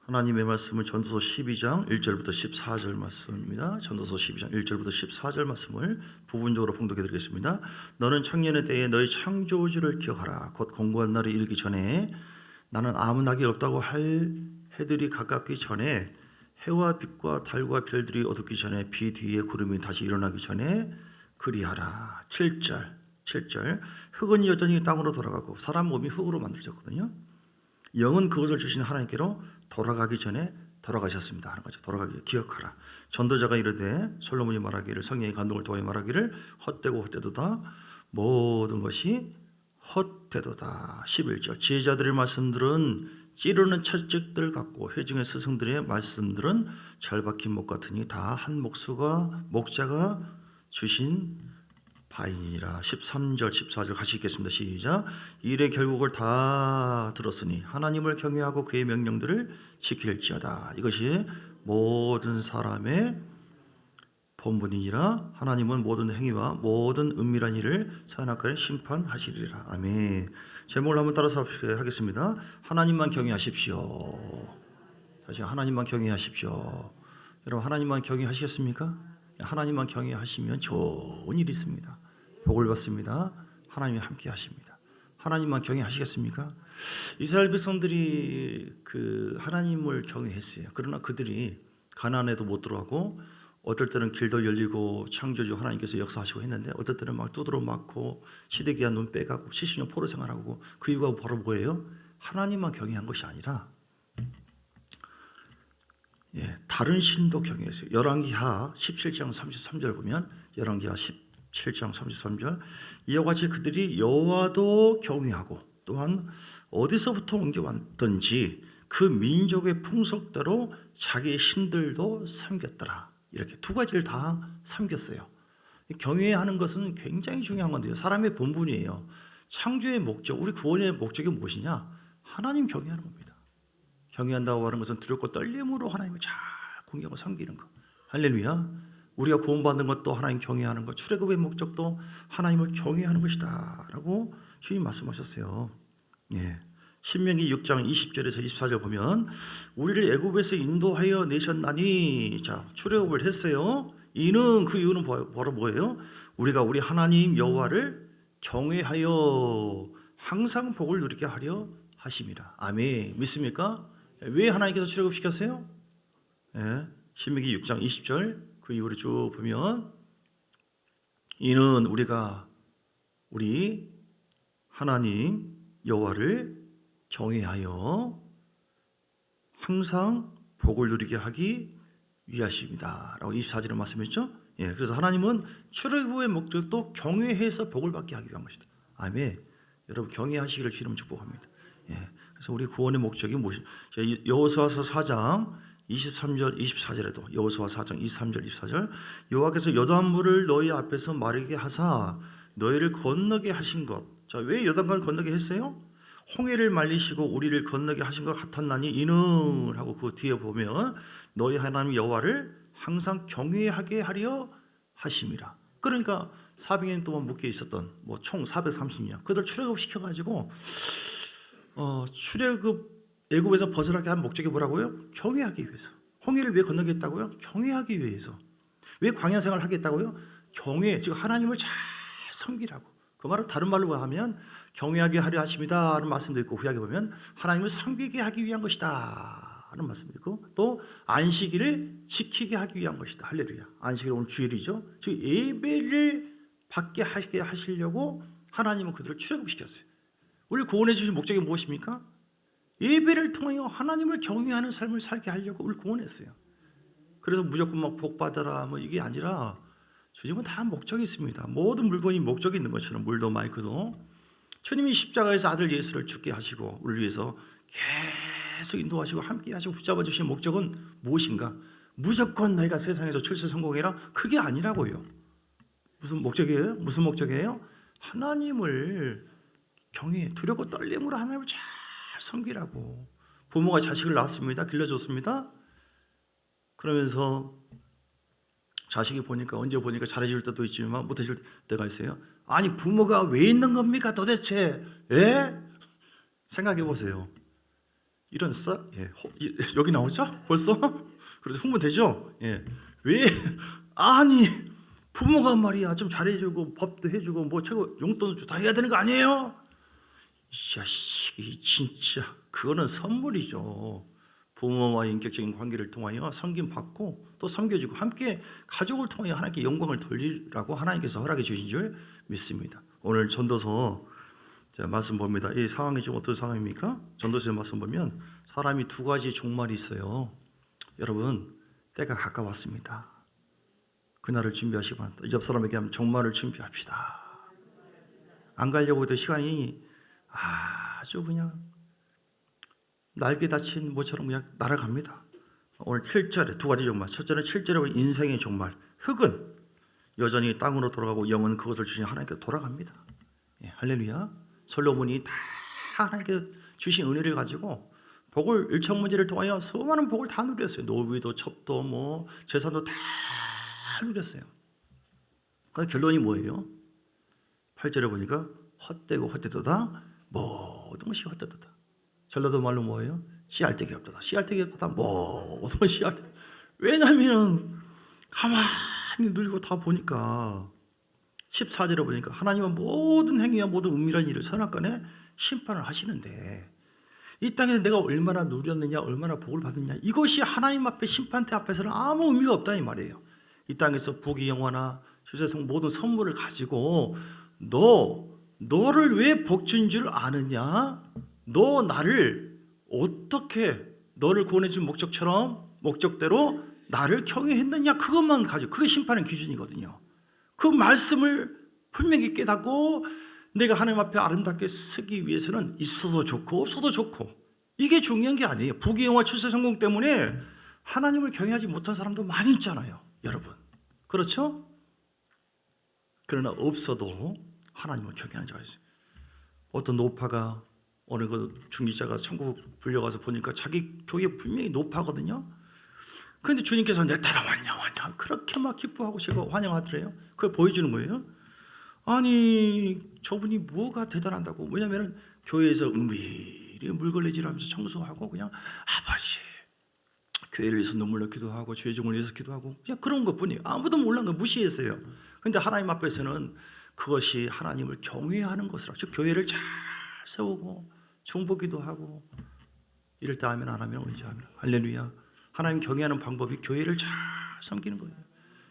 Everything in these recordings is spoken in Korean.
하나님의 말씀은 전도서 12장 1절부터 14절 말씀입니다. 전도서 12장 1절부터 14절 말씀을 부분적으로 봉독해 드리겠습니다. 너는 청년의 때에 너희 창조주를 기억하라. 곧 공고한 날이 이르기 전에 나는 아무 낙이 없다고 할 해들이 가깝기 전에 해와 빛과 달과 별들이 어둡기 전에 비 뒤에 구름이 다시 일어나기 전에 그리하라. 7절 흙은 여전히 땅으로 돌아가고 사람 몸이 흙으로 만들어졌거든요. 영은 그것을 주신 하나님께로 돌아가기 전에 돌아가셨습니다 하는 거죠. 돌아가기 기억하라. 전도자가 이르되 솔로몬이 말하기를 성령의 감동을 통하여 말하기를 헛되고 헛되도다 모든 것이 헛되도다. 11절 지혜자들의 말씀들은 찌르는 채찍들 같고 회중의 스승들의 말씀들은 잘 박힌 목 같으니 다 한 목자가 주신 바이니라. 13절 14절 같이 읽겠습니다. 시작. 일의 결국을 다 들었으니 하나님을 경외하고 그의 명령들을 지킬지어다. 이것이 모든 사람의 본분이니라. 하나님은 모든 행위와 모든 은밀한 일을 선악과에 심판하시리라. 아멘. 제목을 한번 따라서 하겠습니다. 하나님만 경외하십시오. 다시 하나님만 경외하십시오. 여러분 하나님만 경외하시겠습니까? 하나님만 경외하시면 좋은 일이 있습니다. 복을 받습니다. 하나님이 함께 하십니다. 하나님만 경외하시겠습니까? 이스라엘 백성들이 그 하나님을 경외했어요. 그러나 그들이 가나안에도 못 들어가고 어떨 때는 길도 열리고 창조주 하나님께서 역사하시고 했는데 어떨 때는 막 두드러 맞고 시드기야 눈 빼가고 70년 포로 생활하고 그 이유가 바로 뭐예요? 하나님만 경외한 것이 아니라 다른 신도 경외했어요. 열왕기하 17장 33절 보면 열왕기하 17장 33절 이와 같이 그들이 여호와도 경외하고 또한 어디서부터 옮겨왔던지 그 민족의 풍속대로 자기의 신들도 섬겼더라. 이렇게 두 가지를 다 섬겼어요. 경외하는 것은 굉장히 중요한 건데요. 사람의 본분이에요. 창조의 목적, 우리 구원의 목적이 무엇이냐? 하나님 경외하는 겁니다. 경외한다고 하는 것은 두렵고 떨림으로 하나님을 잘 공경하고 섬기는 것. 할렐루야. 우리가 구원받는 것도 하나님 경외하는 것, 출애굽의 목적도 하나님을 경외하는 것이다 라고 주님 말씀하셨어요. 신명기 6장 20절에서 24절 보면 우리를 애굽에서 인도하여 내셨나니, 자 출애굽을 했어요. 이는 그 이유는 바로 뭐예요? 우리가 우리 하나님 여호와를 경외하여 항상 복을 누리게 하려 하심이라. 아멘. 믿습니까? 왜 하나님께서 출애굽시켰어요? 신명기 6장 20절 그 이후로 쭉 보면 이는 우리가 우리 하나님 여호와를 경외하여 항상 복을 누리게 하기 위하십니다 라고 24절에 말씀했죠. 그래서 하나님은 출애굽의 목적도 경외해서 복을 받게 하기 위한 것이다. 아멘. 여러분 경외하시기를 주님 축복합니다. 그래서 우리 구원의 목적이 무엇이? 여호수아서 4장 23절 24절에도 여호수아 4장 23절 24절 여호와께서 요단물을 너희 앞에서 마르게 하사 너희를 건너게 하신 것. 자, 왜 요단강을 건너게 했어요? 홍해를 말리시고 우리를 건너게 하신 것 같았나니 이는 하고 그 뒤에 보면 너희 하나님 여호와를 항상 경외하게 하려 하심이라. 그러니까 400년 동안 묶여 있었던 총 430년 그들 출애굽 시켜가지고 출애굽 애굽에서 벗어나게 한 목적이 뭐라고요? 경외하기 위해서. 홍해를 왜 건너게 했다고요? 경외하기 위해서. 왜 광야 생활을 하겠다고요? 경외, 즉 하나님을 잘 섬기라고. 그 말을 다른 말로 하면 경외하게 하려 하십니다 하는 말씀도 있고 후약에 보면 하나님을 섬기게 하기 위한 것이다 하는 말씀도 있고 또 안식일을 지키게 하기 위한 것이다. 할렐루야. 안식일 오늘 주일이죠. 즉 예배를 받게 하게 하시려고 하나님은 그들을 출애굽시켰어요. 우리를 구원해 주신 목적이 무엇입니까? 예배를 통하여 하나님을 경외하는 삶을 살게 하려고 우리를 구원했어요. 그래서 무조건 막 복 받아라 이게 아니라 주님은 다 목적이 있습니다. 모든 물건이 목적이 있는 것처럼 물도 마이크도 주님이 십자가에서 아들 예수를 죽게 하시고 우리를 위해서 계속 인도하시고 함께 하시고 붙잡아 주신 목적은 무엇인가? 무조건 너희가 세상에서 출세 성공해라 그게 아니라고요. 무슨 목적이에요? 무슨 목적이에요? 하나님을 경외, 두렵고 떨림으로 하나님을 잘 섬기라고. 부모가 자식을 낳았습니다. 길러줬습니다. 그러면서 자식이 보니까 언제 보니까 잘해줄 때도 있지만 못해줄 때가 있어요. 아니 부모가 왜 있는 겁니까 도대체? 생각해 보세요. 이런 여기 나오죠? 벌써? 그래서 흥분되죠? 왜? 아니 부모가 말이야 좀 잘해주고 법도 해주고 뭐 최고 용돈도 주고 다 해야 되는 거 아니에요? 이 자식이 진짜 그거는 선물이죠. 부모와의 인격적인 관계를 통하여 섬김 받고 또 섬겨주고 함께 가족을 통하여 하나님께 영광을 돌리라고 하나님께서 허락해 주신 줄 믿습니다. 오늘 전도서 말씀 봅니다. 이 상황이 지금 어떤 상황입니까? 전도서의 말씀 보면 사람이 두 가지 종말이 있어요. 여러분 때가 가까웠습니다. 그날을 준비하시고 옆 사람에게 하면 종말을 준비합시다. 안 가려고 해도 시간이 아주 그냥 날개 다친 모처럼 그냥 날아갑니다. 오늘 7절에 두 가지 종말. 첫째는 7절에 인생의 종말. 흙은 여전히 땅으로 돌아가고 영은 그것을 주신 하나님께 돌아갑니다. 할렐루야. 솔로몬이 다 하나님께 주신 은혜를 가지고 복을 일천문제를 통하여 수많은 복을 다 누렸어요. 노비도 첩도 뭐 재산도 다 누렸어요. 그 결론이 뭐예요? 8절에 보니까 헛되고 헛되도다 모든 것이 헛되도다. 전라도 말로 뭐예요? 씨알 데기 없도다. 씨알 데기 없도다 모든 것이 씨알 데기. 왜냐하면 가만히 누리고 다 보니까 14절에 보니까 하나님은 모든 행위와 모든 은밀한 일을 선악간에 심판을 하시는데 이 땅에서 내가 얼마나 누렸느냐 얼마나 복을 받느냐 이것이 하나님 앞에 심판대 앞에서는 아무 의미가 없다 이 말이에요. 이 땅에서 부귀영화나 주세성 모든 선물을 가지고 너를 왜 복준 줄 아느냐? 너 나를 어떻게 너를 구원해 준 목적대로 나를 경외했느냐 그것만 가지고 그게 심판의 기준이거든요. 그 말씀을 분명히 깨닫고 내가 하나님 앞에 아름답게 서기 위해서는 있어도 좋고 없어도 좋고 이게 중요한 게 아니에요. 부귀영화 출세 성공 때문에 하나님을 경외하지 못한 사람도 많이 있잖아요. 여러분 그렇죠? 그러나 없어도 하나님을 경외하는 자가 있어요. 어떤 노파가 어느 그 중직자가 천국 불려가서 보니까 자기 교회 분명히 노파거든요. 그런데 주님께서 내 따라왔냐 그렇게 막 기뻐하고 제가 환영하더래요. 그걸 보여주는 거예요. 아니 저분이 뭐가 대단한다고. 왜냐하면 교회에서 은밀히 물걸레질하면서 청소하고 그냥 아버지 교회를 위해서 눈물 넣기도 하고 죄종을 위해서 기도하고 그냥 그런 것뿐이에요. 아무도 몰랐는 거 무시했어요. 그런데 하나님 앞에서는 그것이 하나님을 경외하는 것이라. 즉 교회를 잘 세우고 중보기도 하고 이럴 때 하면 안 하면 언제 하면 할렐루야. 하나님 경외하는 방법이 교회를 잘 섬기는 거예요.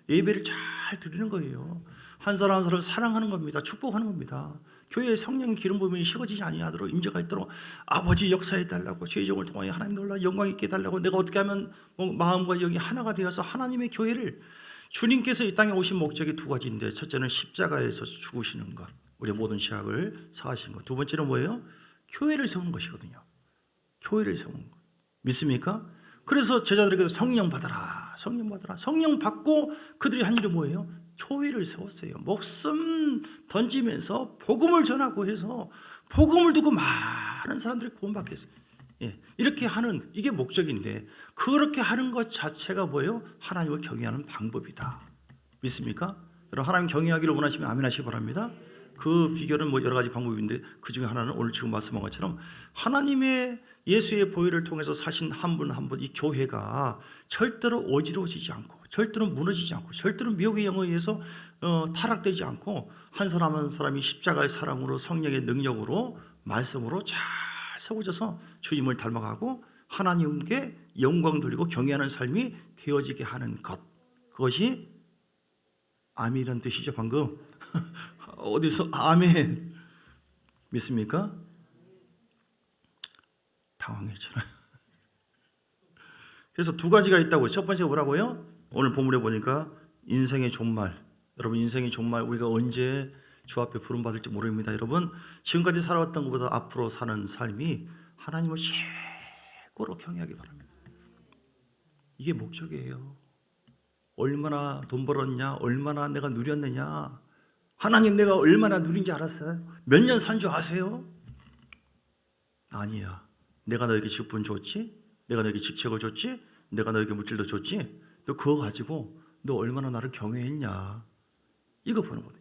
예배를 잘 드리는 거예요. 한 사람 한 사람을 사랑하는 겁니다. 축복하는 겁니다. 교회에 성령의 기름 부음이 식어지지 아니하도록 임재가 있도록 아버지 역사해 달라고 죄종을 통하여 하나님 놀라 영광 있게 해달라고 내가 어떻게 하면 마음과 영이 하나가 되어서 하나님의 교회를 주님께서 이 땅에 오신 목적이 두 가지인데 첫째는 십자가에서 죽으시는 것 우리의 모든 죄악을 사하신 것 두 번째는 뭐예요? 교회를 세우는 것이거든요. 교회를 세우는 것 믿습니까? 그래서 제자들에게 성령 받아라 성령 받아라 성령 받고 그들이 한 일이 뭐예요? 교회를 세웠어요. 목숨 던지면서 복음을 전하고 해서 복음을 두고 많은 사람들이 구원받게 했어요. 이렇게 하는 이게 목적인데 그렇게 하는 것 자체가 뭐예요? 하나님을 경외하는 방법이다. 믿습니까? 여러분 하나님 경외하기를 원하시면 아멘 하시기 바랍니다. 그 비결은 뭐 여러 가지 방법인데 그 중에 하나는 오늘 지금 말씀한 것처럼 하나님의 예수의 보혈을 통해서 사신 한 분 한 분 이 교회가 절대로 어지러워지지 않고 절대로 무너지지 않고 절대로 미혹의 영에 의해서 타락되지 않고 한 사람 한 사람이 십자가의 사랑으로 성령의 능력으로 말씀으로 잘 세워져서 주님을 닮아가고 하나님께 영광 돌리고 경외하는 삶이 되어지게 하는 것 그것이 아멘이라는 뜻이죠. 방금 어디서 아멘 믿습니까? 당황했잖아요. 그래서 두 가지가 있다고요. 첫 번째 뭐라고요? 오늘 본문에 보니까 인생의 종말. 여러분 인생의 종말 우리가 언제 주 앞에 부름받을지 모릅니다. 여러분 지금까지 살아왔던 것보다 앞으로 사는 삶이 하나님을 최고로 경외하기 바랍니다. 이게 목적이에요. 얼마나 돈 벌었냐 얼마나 내가 누렸느냐 하나님 내가 얼마나 누린지 알았어요? 몇 년 산 줄 아세요? 아니야. 내가 너에게 직분 줬지? 내가 너에게 직책을 줬지? 내가 너에게 물질도 줬지? 너 그거 가지고 너 얼마나 나를 경외했냐 이거 보는 거예요.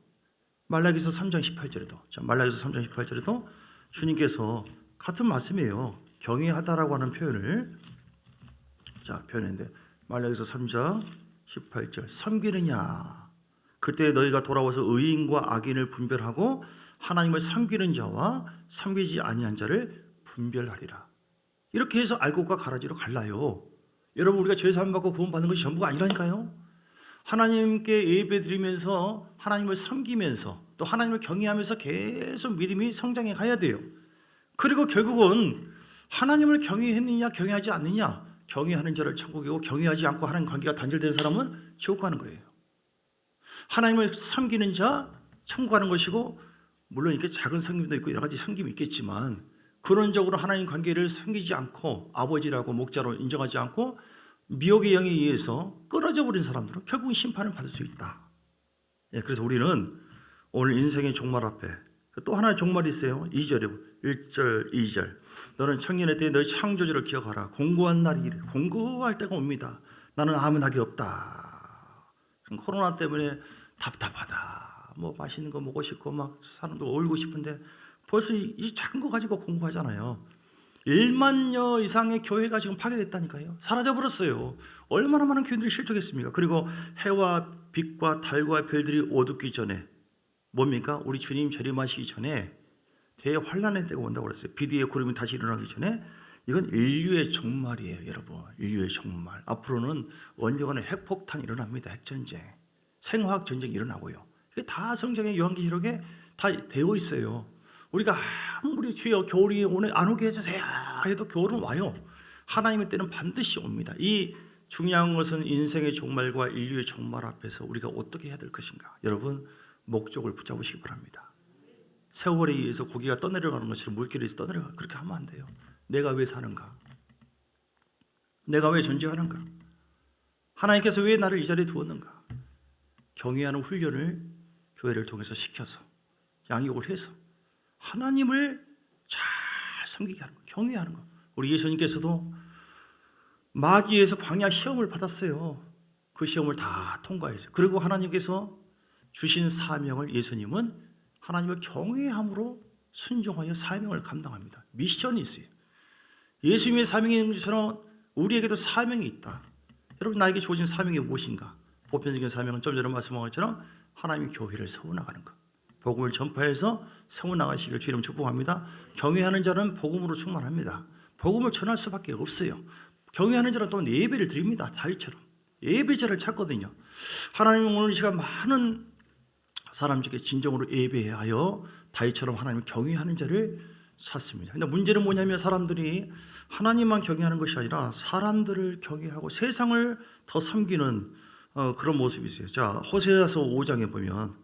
말라기서 3장 18절에도 자 말라기서 3장 18절에도 주님께서 같은 말씀이에요. 경외하다라고 하는 표현을 표현했는데 말라기서 3장 18절 섬기느냐 그때 너희가 돌아와서 의인과 악인을 분별하고 하나님을 섬기는 자와 섬기지 아니한 자를 분별하리라. 이렇게 해서 알곡과 가라지로 갈라요. 여러분 우리가 죄 사함 받고 구원받는 것이 전부가 아니라니까요. 하나님께 예배드리면서 하나님을 섬기면서 또 하나님을 경외하면서 계속 믿음이 성장해 가야 돼요. 그리고 결국은 하나님을 경외했느냐 경외하지 않느냐, 경외하는 자를 천국이고 경외하지 않고 하나님 관계가 단절된 사람은 지옥 가는 거예요. 하나님을 섬기는 자 천국 가는 것이고, 물론 이렇게 작은 섬김도 있고 여러 가지 섬김이 있겠지만 근원적으로 하나님 관계를 섬기지 않고 아버지라고 목자로 인정하지 않고 미혹의 영에 의해서 끊어져 버린 사람들은 결국은 심판을 받을 수 있다. 그래서 우리는 오늘 인생의 종말 앞에 또 하나의 종말이 있어요. 2절에 1절 2절 너는 청년의 때에 너희 창조주를 기억하라. 공고한 날이 이르 공고할 때가 옵니다. 나는 아무 낙이 없다. 코로나 때문에 답답하다. 뭐 맛있는 거 먹고 싶고 막 사람도 어울리고 싶은데 벌써 이 작은 거 가지고 공부하잖아요. 1만여 이상의 교회가 지금 파괴됐다니까요. 사라져버렸어요. 얼마나 많은 교인들이 실족했습니까? 그리고 해와 빛과 달과 별들이 어둡기 전에 뭡니까? 우리 주님 재림하시기 전에 대환란의 때가 온다고 그랬어요. 빛 위에 구름이 다시 일어나기 전에 이건 인류의 종말이에요. 여러분, 인류의 종말. 앞으로는 언젠가는 핵폭탄이 일어납니다. 핵전쟁, 생화학 전쟁이 일어나고요. 이게 다 성경의 요한계시록에 다 되어 있어요. 우리가 아무리 주여 겨울이 오늘 안 오게 해주세요 해도 겨울은 와요. 하나님의 때는 반드시 옵니다. 이 중요한 것은 인생의 종말과 인류의 종말 앞에서 우리가 어떻게 해야 될 것인가. 여러분, 목적을 붙잡으시기 바랍니다. 세월에 의해서 고기가 떠내려가는 것처럼 물길에서 떠내려가, 그렇게 하면 안 돼요. 내가 왜 사는가? 내가 왜 존재하는가? 하나님께서 왜 나를 이 자리에 두었는가? 경외하는 훈련을 교회를 통해서 시켜서 양육을 해서 하나님을 잘 섬기게 하는 거, 경외하는 거. 우리 예수님께서도 마귀에서 광야 시험을 받았어요. 그 시험을 다 통과했어요. 그리고 하나님께서 주신 사명을 예수님은 하나님을 경외함으로 순종하여 사명을 감당합니다. 미션이 있어요. 예수님의 사명이 있는 것처럼 우리에게도 사명이 있다. 여러분, 나에게 주어진 사명이 무엇인가? 보편적인 사명은 좀 전에 말씀한 것처럼 하나님의 교회를 세워나가는 것, 복음을 전파해서 세워나가시기를 주님 축복합니다. 경외하는 자는 복음으로 충만합니다. 복음을 전할 수밖에 없어요. 경외하는 자는 또 예배를 드립니다. 다윗처럼 예배자를 찾거든요. 하나님은 오늘 이 시간 많은 사람들에게 진정으로 예배하여 다윗처럼 하나님을 경외하는 자를 찾습니다. 근데 문제는 뭐냐면 사람들이 하나님만 경외하는 것이 아니라 사람들을 경외하고 세상을 더 섬기는 그런 모습이 있어요. 자, 호세아서 5장에 보면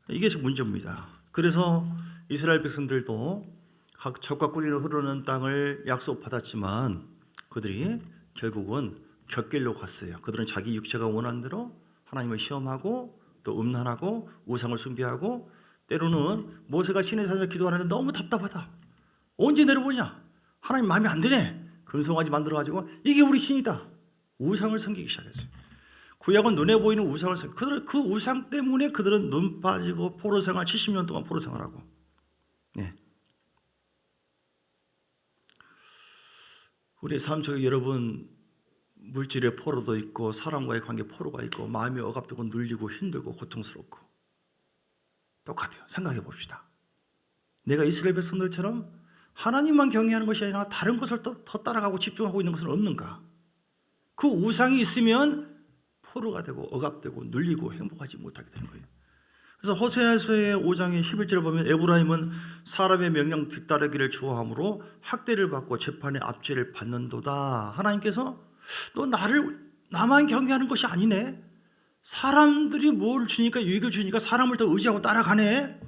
이게 문제입니다. 그래서 이스라엘 백성들도 각 젖과 꿀이 흐르는 땅을 약속받았지만 그들이 결국은 곁길로 갔어요. 그들은 자기 육체가 원하는 대로 하나님을 시험하고 또 음란하고 우상을 숭배하고 때로는 모세가 신의 산에서 기도하는데 너무 답답하다. 언제 내려보냐? 하나님 마음에 안 드네. 금송아지 만들어가지고 이게 우리 신이다. 우상을 섬기기 시작했어요. 구약은 눈에 보이는 우상을 섬기고 그들은 그 우상 때문에 그들은 눈 빠지고 포로 생활 70년 동안 포로 생활하고. 네. 우리의 삶 속에 여러분 물질의 포로도 있고 사람과의 관계 포로가 있고 마음이 억압되고 눌리고 힘들고 고통스럽고 똑같아요. 생각해 봅시다. 내가 이스라엘 백성들처럼 하나님만 경외하는 것이 아니라 다른 것을 더 따라가고 집중하고 있는 것은 없는가? 그 우상이 있으면 포로가 되고 억압되고 눌리고 행복하지 못하게 되는 거예요. 그래서 호세아서의 5장의 11절을 보면 에브라임은 사람의 명령 뒤따르기를 좋아하므로 학대를 받고 재판의 압제를 받는도다. 하나님께서 너 나만 경외하는 것이 아니네. 사람들이 뭘 주니까 유익을 주니까 사람을 더 의지하고 따라가네.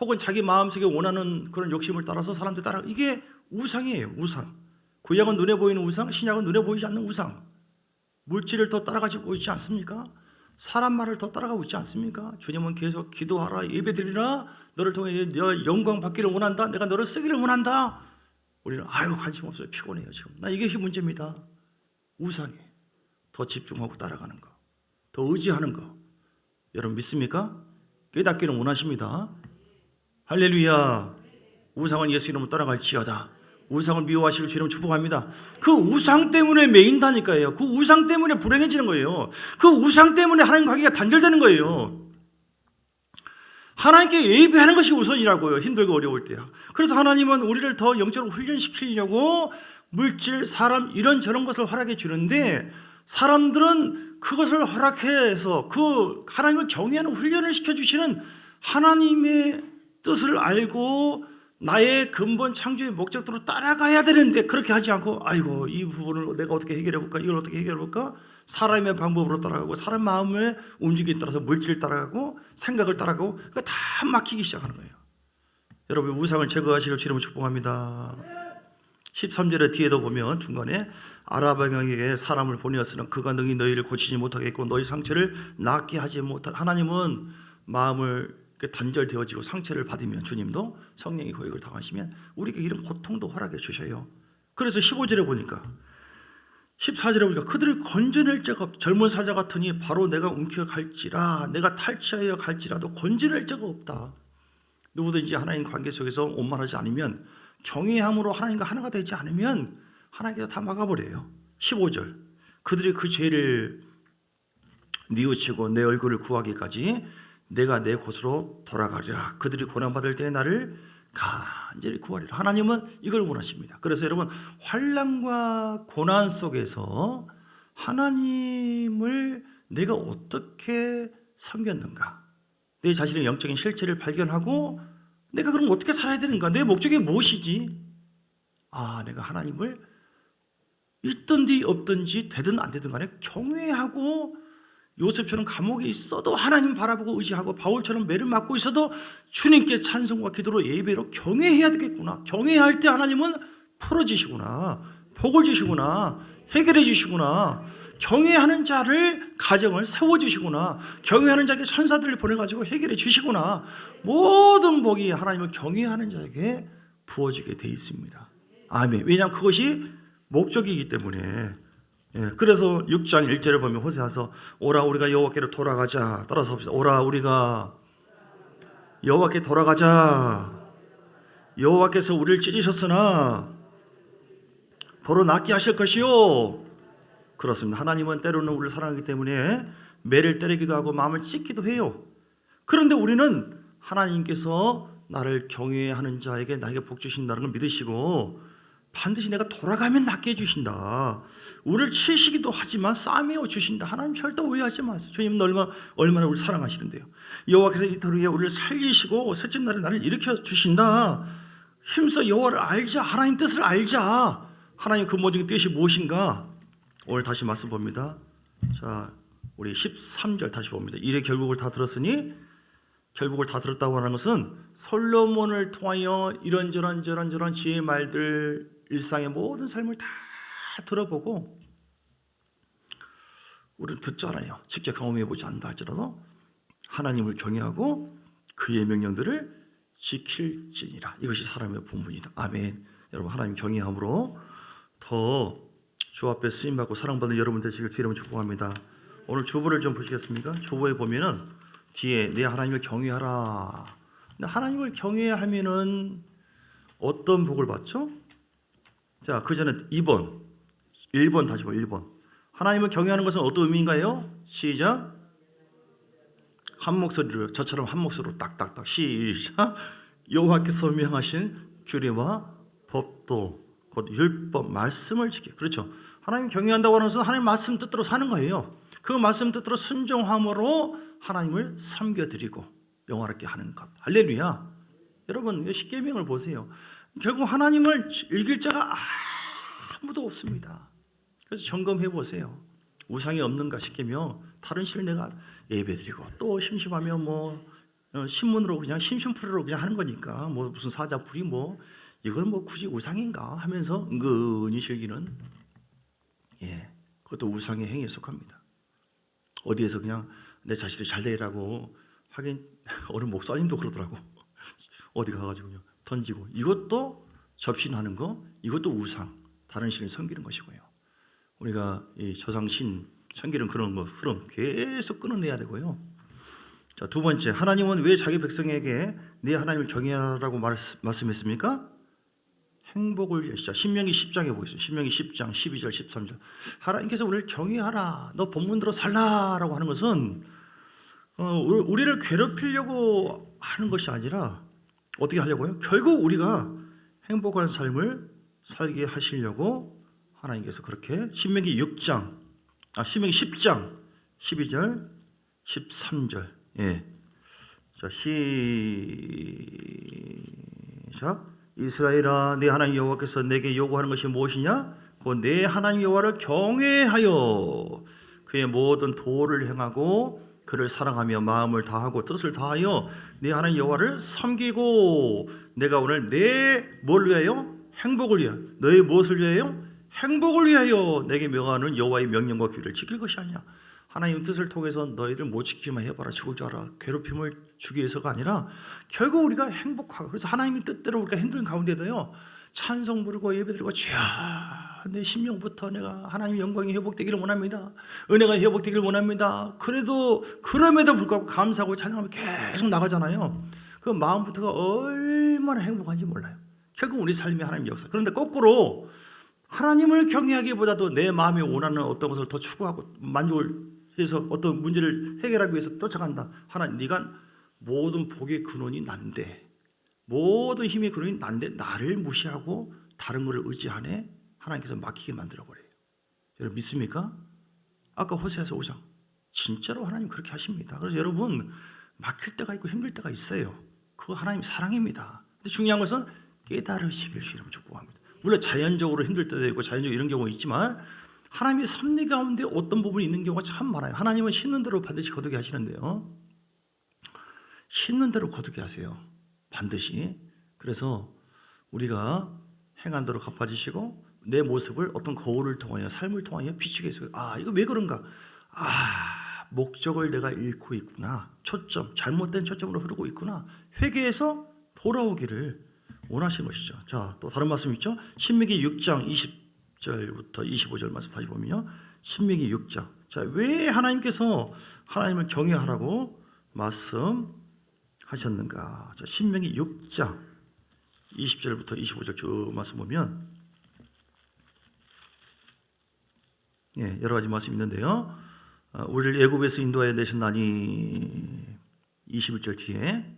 혹은 자기 마음속에 원하는 그런 욕심을 따라서 사람들 따라. 이게 우상이에요. 우상. 구약은 눈에 보이는 우상, 신약은 눈에 보이지 않는 우상. 물질을 더 따라가지고 있지 않습니까? 사람 말을 더 따라가고 있지 않습니까? 주님은 계속 기도하라, 예배드리라, 너를 통해 영광 받기를 원한다, 내가 너를 쓰기를 원한다. 우리는 아유 관심 없어요. 피곤해요 지금. 나 이게 문제입니다. 우상에 더 집중하고 따라가는 거, 더 의지하는 거. 여러분 믿습니까? 깨닫기를 원하십니다. 할렐루야. 우상은 예수 이름으로 따라갈지어다. 우상을 미워하시길 주님 축복합니다. 그 우상 때문에 매인다니까요. 그 우상 때문에 불행해지는 거예요. 그 우상 때문에 하나님 관계가 단절되는 거예요. 하나님께 예배하는 것이 우선이라고요. 힘들고 어려울 때야. 그래서 하나님은 우리를 더 영적으로 훈련시키려고 물질, 사람 이런저런 것을 허락해 주는데 사람들은 그것을 허락해서 그 하나님을 경외하는 훈련을 시켜주시는 하나님의 뜻을 알고 나의 근본 창조의 목적대로 따라가야 되는데 그렇게 하지 않고 아이고 이 부분을 내가 어떻게 해결해 볼까, 이걸 어떻게 해결해 볼까, 사람의 방법으로 따라가고 사람 마음의 움직임에 따라서 물질을 따라가고 생각을 따라가고 그러니까 다 막히기 시작하는 거예요. 여러분 우상을 제거하시길 주님을 축복합니다. 13절의 뒤에도 보면 중간에 아라방에게 사람을 보내었으나 그가 능히 너희를 고치지 못하겠고 너희 상처를 낫게 하지 못하. 하나님은 마음을 단절되어지고 상처를 받으면 주님도 성령의 고역을 당하시면 우리에게 이런 고통도 허락해 주셔요. 그래서 15절에 보니까 14절에 보니까 그들을 건져낼 자가 없다. 젊은 사자 같으니 바로 내가 움켜갈지라 내가 탈취하여 갈지라도 건져낼 자가 없다. 누구든지 하나님 관계 속에서 온만하지 않으면 경외함으로 하나님과 하나가 되지 않으면 하나님께서 다 막아버려요. 15절 그들이 그 죄를 뉘우치고 내 얼굴을 구하기까지 내가 내 곳으로 돌아가리라. 그들이 고난받을 때에 나를 간절히 구하리라. 하나님은 이걸 원하십니다. 그래서 여러분 환난과 고난 속에서 하나님을 내가 어떻게 섬겼는가, 내 자신의 영적인 실체를 발견하고 내가 그럼 어떻게 살아야 되는가, 내 목적이 무엇이지, 내가 하나님을 있든지 없든지 되든 안 되든 간에 경외하고 요셉처럼 감옥에 있어도 하나님 바라보고 의지하고 바울처럼 매를 맞고 있어도 주님께 찬송과 기도로 예배로 경외해야 되겠구나. 경외할 때 하나님은 풀어주시구나, 복을 주시구나, 해결해 주시구나, 경외하는 자를 가정을 세워주시구나, 경외하는 자에게 천사들을 보내가지고 해결해 주시구나. 모든 복이 하나님을 경외하는 자에게 부어지게 돼 있습니다. 아멘. 왜냐하면 그것이 목적이기 때문에. 그래서 6장 1절에 보면 호세아서 오라 우리가 여호와께로 돌아가자. 따라서 봅시다. 오라 우리가 여호와께 돌아가자. 여호와께서 우리를 찢으셨으나 더러 낫게 하실 것이요. 그렇습니다. 하나님은 때로는 우리를 사랑하기 때문에 매를 때리기도 하고 마음을 찢기도 해요. 그런데 우리는 하나님께서 나를 경외하는 자에게 나에게 복 주신다는 걸 믿으시고 반드시 내가 돌아가면 낫게 해주신다. 우리를 치시기도 하지만 싸매어 주신다. 하나님 절대 오해하지 마세요. 주님은 얼마나 우리를 사랑하시는데요. 여호와께서 이틀 후에 우리를 살리시고 셋째 날에 나를 일으켜 주신다. 힘써 여호와를 알자. 하나님 뜻을 알자. 하나님 근본적인 뜻이 무엇인가? 오늘 다시 말씀 봅니다. 자, 우리 13절 다시 봅니다. 이래 결국을 다 들었으니, 결국을 다 들었다고 하는 것은 솔로몬을 통하여 이런저런 지혜의 말들, 일상의 모든 삶을 다 들어보고, 우리는 듣잖아요. 직접 경험해보지 않는다 할지라도 하나님을 경외하고 그의 명령들을 지킬지니라. 이것이 사람의 본분이다. 아멘. 여러분 하나님 경외함으로 더 주 앞에 쓰임받고 사랑받는 여러분 되시길 주 이름으로 축복합니다. 오늘 주보를 좀 보시겠습니까? 주보에 보면은 뒤에 내 하나님을 경외하라. 하나님을 경외하면은 어떤 복을 받죠? 자, 그 전에 1번 다시 봐. 1번. 하나님을 경외하는 것은 어떤 의미인가요? 시작. 한 목소리로, 저처럼 한 목소리로 딱딱딱. 시작. 여호와께서 명하신 규례와 법도 곧 율법, 말씀을 지키. 그렇죠. 하나님 경외한다고 하는 것은 하나님 말씀 뜻대로 사는 거예요. 그 말씀 뜻대로 순종함으로 하나님을 섬겨드리고 영화롭게 하는 것. 할렐루야. 여러분 십계명을 보세요. 결국 하나님을 읽을 자가 아무도 없습니다. 그래서 점검해 보세요. 우상이 없는가 싶으면 다른 신을 내가 예배드리고 또 심심하면 신문으로 그냥 심심풀이로 그냥 하는 거니까 무슨 사자풀이 이건 굳이 우상인가 하면서 은근히 즐기는, 그것도 우상의 행위에 속합니다. 어디에서 그냥 내 자식들이 잘 되라고 하긴 어느 목사님도 그러더라고. 어디 가가지고 그냥 던지고, 이것도 접신하는 거, 이것도 우상, 다른 신을 섬기는 것이고요. 우리가 이 조상신 섬기는 그런 흐름 계속 끊어내야 되고요. 자, 두 번째, 하나님은 왜 자기 백성에게 네 하나님을 경외하라고 말씀했습니까? 행복을 위해. 신명기 10장에 보겠습니다. 신명기 10장 12절 13절. 하나님께서 우리를 경외하라, 너 본문대로 살라라고 하는 것은 우리를 괴롭히려고 하는 것이 아니라 어떻게 하려고요? 결국 우리가 행복한 삶을 살게 하시려고 하나님께서 그렇게 신명기 10장 12절 13절. 예. 자, 시작. 이스라엘아, 내 하나님 여호와께서 내게 요구하는 것이 무엇이냐? 곧 내 하나님 여호와를 경외하여 그의 모든 도를 행하고 그를 사랑하며 마음을 다하고 뜻을 다하여 내 하나님 여호와를 섬기고, 내가 오늘 내 뭘 위하여? 행복을 위하여. 너의 무엇을 위하여? 행복을 위하여 내게 명하는 여호와의 명령과 규례를 지킬 것이 아니냐. 하나님 뜻을 통해서 너희들 못 지키기만 해봐라, 죽을 줄 알아. 괴롭힘을 주기 위해서가 아니라 결국 우리가 행복하고, 그래서 하나님의 뜻대로 우리가 힘든 가운데도요 찬송 부르고 예배드리고, 주야 내 심령부터 내가 하나님 영광이 회복되기를 원합니다, 은혜가 회복되기를 원합니다. 그럼에도 불구하고 감사하고 찬양하며 계속 나가잖아요. 그 마음부터가 얼마나 행복한지 몰라요. 결국 우리 삶이 하나님 역사. 그런데 거꾸로 하나님을 경외하기보다도 내 마음이 원하는 어떤 것을 더 추구하고 만족을 해서 어떤 문제를 해결하기 위해서 쫓아간다. 하나님, 네가 모든 복의 근원이 난데, 모든 힘의 근원이 난데 나를 무시하고 다른 것을 의지하네. 하나님께서 막히게 만들어버려요. 여러분 믿습니까? 아까 호세아서 5장 진짜로 하나님 그렇게 하십니다. 그래서 여러분 막힐 때가 있고 힘들 때가 있어요. 그거 하나님 사랑입니다. 근데 중요한 것은 깨달으시길 주님을 축복합니다. 물론 자연적으로 힘들 때도 있고 자연적으로 이런 경우가 있지만 하나님의 섭리 가운데 어떤 부분이 있는 경우가 참 많아요. 하나님은 심는 대로 반드시 거두게 하시는데요, 심는 대로 거두게 하세요, 반드시. 그래서 우리가 행한 대로 갚아주시고 내 모습을 어떤 거울을 통하여, 삶을 통하여 비추게 해서, 아 이거 왜 그런가, 목적을 내가 잃고 있구나, 잘못된 초점으로 흐르고 있구나, 회개해서 돌아오기를 원하시는 것이죠. 자, 또 다른 말씀 있죠. 신명기 6장 20절부터 25절 말씀 다시 보면요, 신명기 6장. 자, 왜 하나님께서 하나님을 경외하라고 말씀하셨는가? 자, 신명기 6장 20절부터 25절 쭉 말씀 보면, 여러 가지 말씀이 있는데요, 우리를 애굽에서 인도하여 내신다니 21절 뒤에,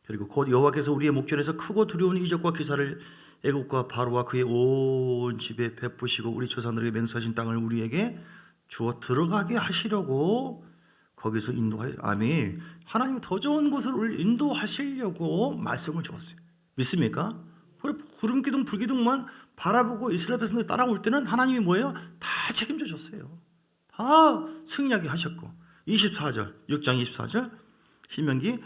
그리고 곧 여호와께서 우리의 목전에서 크고 두려운 이적과 기사를 애굽과 바로와 그의 온 집에 베푸시고 우리 조상들에게 맹세하신 땅을 우리에게 주어 들어가게 하시려고 거기서 인도하여. 아멘. 하나님은 더 좋은 곳을 우리를 인도하시려고 말씀을 주었어요. 믿습니까? 구름 기둥 불기둥만 바라보고 이스라엘 백성들이 따라올 때는 하나님이 뭐예요? 다 책임져 줬어요. 다 승리하게 하셨고. 24절 6장 24절 신명기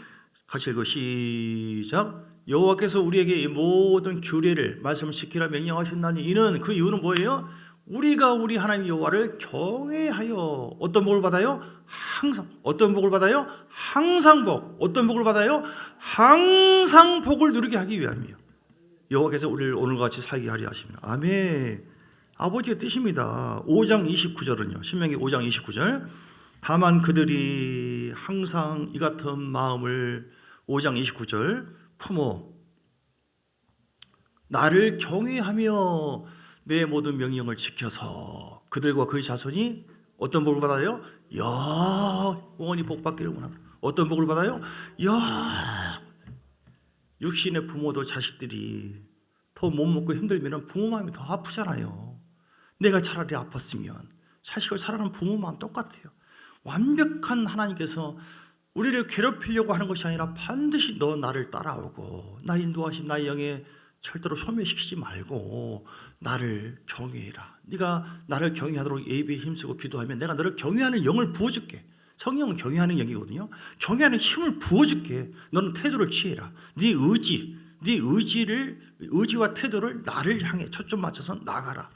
같이 읽어 시작. 여호와께서 우리에게 이 모든 규례를 말씀을 지키라 명령하셨나니 이는, 그 이유는 뭐예요? 우리가 우리 하나님 여호와를 경외하여 어떤 복을 받아요? 항상. 어떤 복을 받아요? 항상 복. 어떤 복을 받아요? 항상 복을 누리게 하기 위함이요. 여호와께서 우리를 오늘과 같이 살게 하려 하십니다. 아멘. 아버지의 뜻입니다. 5장 29절은요. 신명기 5장 29절. 다만 그들이 항상 이 같은 마음을 5장 29절 품어 나를 경외하며 내 모든 명령을 지켜서 그들과 그의 자손이 어떤 복을 받아요? 영원히 복받기를 원하다. 어떤 복을 받아요? 육신의 부모도 자식들이 더 못 먹고 힘들면 부모 마음이 더 아프잖아요. 내가 차라리 아팠으면. 자식을 사랑하는 부모 마음 똑같아요. 완벽한 하나님께서 우리를 괴롭히려고 하는 것이 아니라 반드시 너 나를 따라오고 나 인도하심 나의 영에 절대로 소멸시키지 말고 나를 경외해라. 네가 나를 경외하도록 예배에 힘쓰고 기도하면 내가 너를 경외하는 영을 부어줄게. 성령은 경외하는 영이거든요. 경외하는 힘을 부어줄게. 너는 태도를 취해라. 네 의지와 태도를 나를 향해 초점 맞춰서 나가라.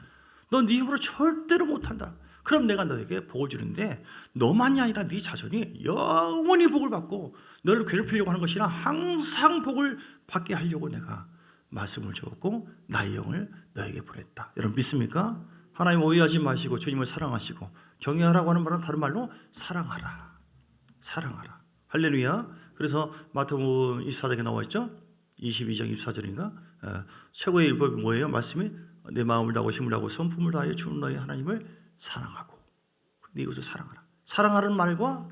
너 네 힘으로 절대로 못한다. 그럼 내가 너에게 복을 주는데 너만이 아니라 네 자손이 영원히 복을 받고 너를 괴롭히려고 하는 것이나 항상 복을 받게 하려고 내가 말씀을 주었고 나의 영을 너에게 보냈다. 여러분 믿습니까? 하나님 오해하지 마시고 주님을 사랑하시고 경외하라고 하는 말은 다른 말로 사랑하라. 할렐루야. 그래서 마태복음 24장에 나와 있죠. 22장 24절인가? 최고의 율법이 뭐예요? 말씀이 내 마음을 다하고 힘을 다하고 성품을 다하여 주는 너희 하나님을 사랑하고 네 이웃을 사랑하라. 사랑하라는 말과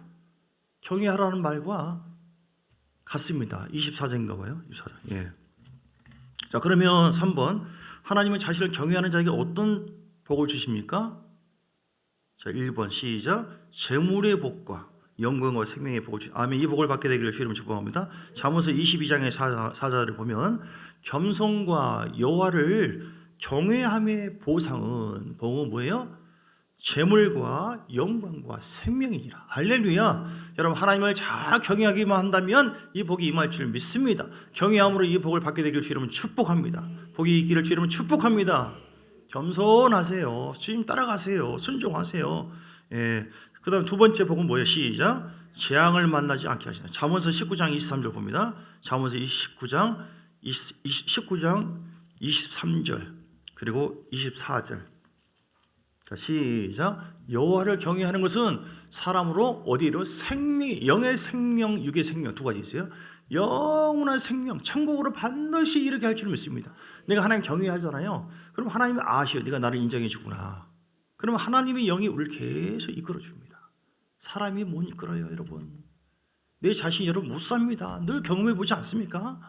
경외하라는 말과 같습니다. 24절인가 봐요. 24절. 예. 자, 그러면 3번. 하나님은 자신을 경외하는 자에게 어떤 복을 주십니까? 자, 1번 시작. 재물의 복과 영광과 생명의 복을 주십니다. 아멘. 이 복을 받게 되기를 주님을 축복합니다. 잠언서 22장의 4절을 보면 겸손과 여호와를 경외함의 보상은 복은 뭐예요? 재물과 영광과 생명이니라. 할렐루야. 여러분 하나님을 잘 경외하기만 한다면 이 복이 임할 줄 믿습니다. 경외함으로 이 복을 받게 되기를 주님은 축복합니다. 복이 있기를 주님은 축복합니다. 겸손하세요. 주님 따라가세요. 순종하세요. 예. 그 다음 두 번째 복은 뭐예요? 시작. 재앙을 만나지 않게 하시다. 잠언서 19장 23절 봅니다. 잠언서 19장 23절 그리고 24절. 자, 시작. 여호와를 경외하는 것은 사람으로 어디로 생명, 영의 생명, 육의 생명 두 가지 있어요. 영원한 생명, 천국으로 반드시 이르게 할 줄 믿습니다. 내가 하나님 경외하잖아요. 그럼 하나님이 아셔요. 네가 나를 인정해 주구나. 그러면 하나님의 영이 우리를 계속 이끌어 줍니다. 사람이 못 이끌어요, 여러분. 내 자신이 여러분 못 삽니다. 늘 경험해 보지 않습니까?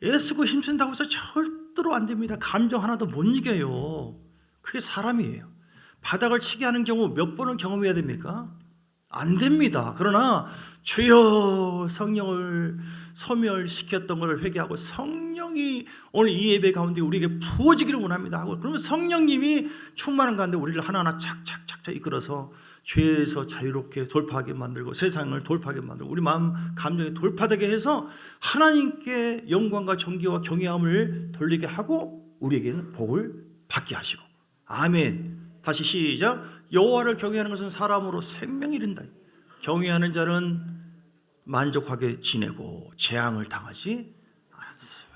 애쓰고 힘쓴다고 해서 절대로 안 됩니다. 감정 하나도 못 이겨요. 그게 사람이에요. 바닥을 치게 하는 경우 몇 번은 경험해야 됩니까? 안 됩니다. 그러나 주여 성령을 소멸시켰던 것을 회개하고 성령이 오늘 이 예배 가운데 우리에게 부어지기를 원합니다 하고 그러면 성령님이 충만한 가운데 우리를 하나하나 착착착착 이끌어서 죄에서 자유롭게 돌파하게 만들고 세상을 돌파하게 만들고 우리 마음 감정이 돌파되게 해서 하나님께 영광과 존귀와 경외함을 돌리게 하고 우리에게는 복을 받게 하시고 아멘. 다시 시작. 여호와를 경외하는 것은 사람으로 생명이 이른다. 경외하는 자는 만족하게 지내고 재앙을 당하지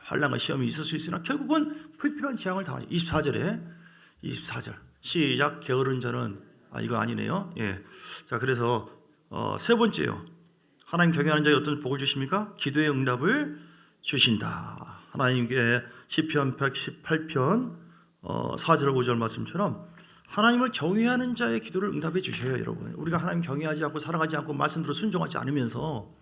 환난과 시험이 있을 수 있으나 결국은 불필요한 재앙을 당하지. 24절 시작. 게으른 자는 이거 아니네요. 예. 자, 그래서 세 번째요. 하나님 경외하는 자에 어떤 복을 주십니까? 기도의 응답을 주신다. 하나님께 시편 118편 4절 5절 말씀처럼 하나님을 경외하는 자의 기도를 응답해 주셔요, 여러분. 우리가 하나님 경외하지 않고 사랑하지 않고 말씀대로 순종하지 않으면서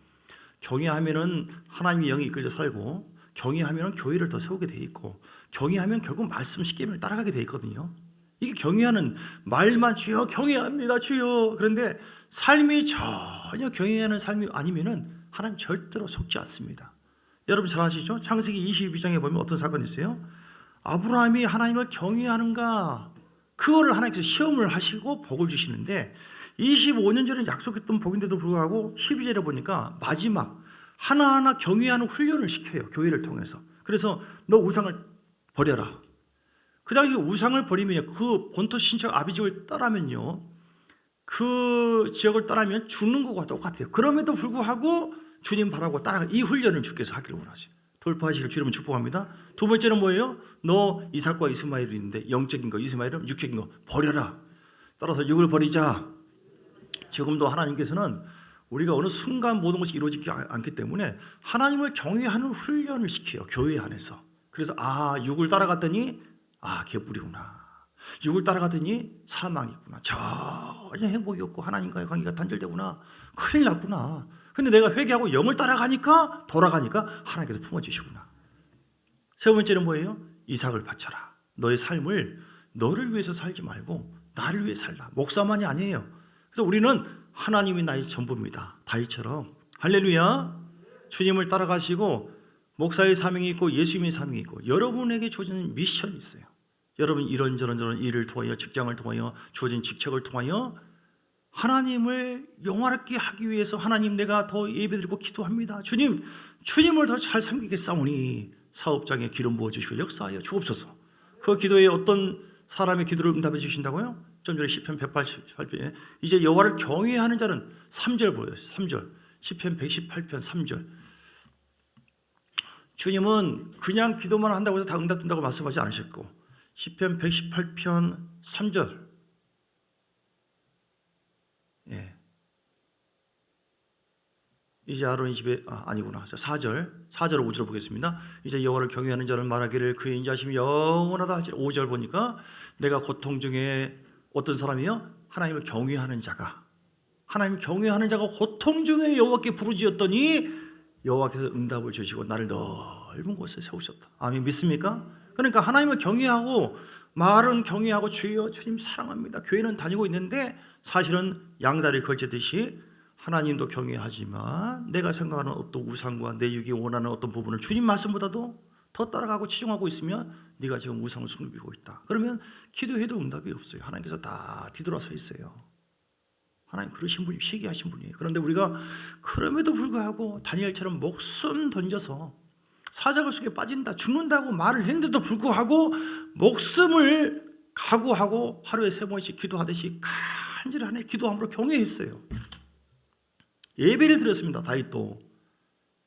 경외하면은 하나님의 영이 이끌려 살고 경외하면은 교회를 더 세우게 돼 있고 경외하면 결국 말씀 십계명을 따라가게 돼 있거든요. 이게 경외하는 말만 주여 경외합니다 주여. 그런데 삶이 전혀 경외하는 삶이 아니면은 하나님 절대로 속지 않습니다. 여러분 잘 아시죠? 창세기 22장에 보면 어떤 사건이 있어요? 아브라함이 하나님을 경외하는가 그거를 하나님께서 시험을 하시고 복을 주시는데 25년 전에 약속했던 복인데도 불구하고 12절에 보니까 마지막 하나하나 경외하는 훈련을 시켜요. 교회를 통해서. 그래서 너 우상을 버려라. 그 당시 우상을 버리면 그 본토 친척 아비집을 떠나면요. 그 지역을 떠나면 죽는 것과 똑같아요. 그럼에도 불구하고 주님 바라고 따라가 이 훈련을 주께서 하기를 원하세요. 돌파하시길 주님은 축복합니다. 두 번째는 뭐예요? 너 이삭과 이스마엘이 있는데 영적인 거, 이스마엘은 육적인 거 버려라. 따라서 육을 버리자. 지금도 하나님께서는 우리가 어느 순간 모든 것이 이루어지지 않기 때문에 하나님을 경외하는 훈련을 시켜요. 교회 안에서. 그래서 육을 따라갔더니 개뿔이구나. 육을 따라갔더니 사망이구나. 전혀 행복이 없고 하나님과의 관계가 단절되구나. 큰일 났구나. 근데 내가 회개하고 영을 따라가니까 돌아가니까 하나님께서 품어주시구나. 세 번째는 뭐예요? 이삭을 바쳐라. 너의 삶을 너를 위해서 살지 말고 나를 위해 살라. 목사만이 아니에요. 그래서 우리는 하나님이 나의 전부입니다. 다윗처럼 할렐루야. 주님을 따라가시고 목사의 사명이 있고 예수님의 사명이 있고 여러분에게 주어진 미션이 있어요. 여러분 이런저런 일을 통하여 직장을 통하여 주어진 직책을 통하여 하나님을 영화롭게 하기 위해서 하나님 내가 더 예배드리고 기도합니다. 주님을 더 잘 섬기겠사오니 사업장에 기름 부어주시고 역사하여 주옵소서. 그 기도에 어떤 사람의 기도를 응답해 주신다고요? 좀 전에 시편 188편에 이제 여호와를 경외하는 자는 3절 보여요. 3절 시편 118편 3절 주님은 그냥 기도만 한다고 해서 다 응답된다고 말씀하지 않으셨고 시편 118편 3절 이제 아론의 집에 아니구나. 자, 4절 5절을 보겠습니다. 이제 여호와를 경외하는 자는 말하기를 그의 인자심이 영원하다 할지라. 5절 보니까 내가 고통 중에 어떤 사람이요? 하나님을 경외하는 자가, 하나님을 경외하는 자가 고통 중에 여호와께 부르짖었더니 여호와께서 응답을 주시고 나를 넓은 곳에 세우셨다. 아멘. 믿습니까? 그러니까 하나님을 경외하고, 말은 경외하고 주여 주님 사랑합니다, 교회는 다니고 있는데 사실은 양다리 걸치듯이 하나님도 경외하지만 내가 생각하는 어떤 우상과 내 육이 원하는 어떤 부분을 주님 말씀보다도 더 따라가고 치중하고 있으면 네가 지금 우상을 숭배하고 있다. 그러면 기도해도 응답이 없어요. 하나님께서 다 뒤돌아서 있어요. 하나님 그러신 분이, 시기하신 분이에요. 그런데 우리가 그럼에도 불구하고 다니엘처럼 목숨 던져서 사자굴 속에 빠진다, 죽는다고 말을 했는데도 불구하고 목숨을 각오하고 하루에 3번씩 기도하듯이 간절히 기도함으로 경외했어요. 예배를 드렸습니다. 다윗도.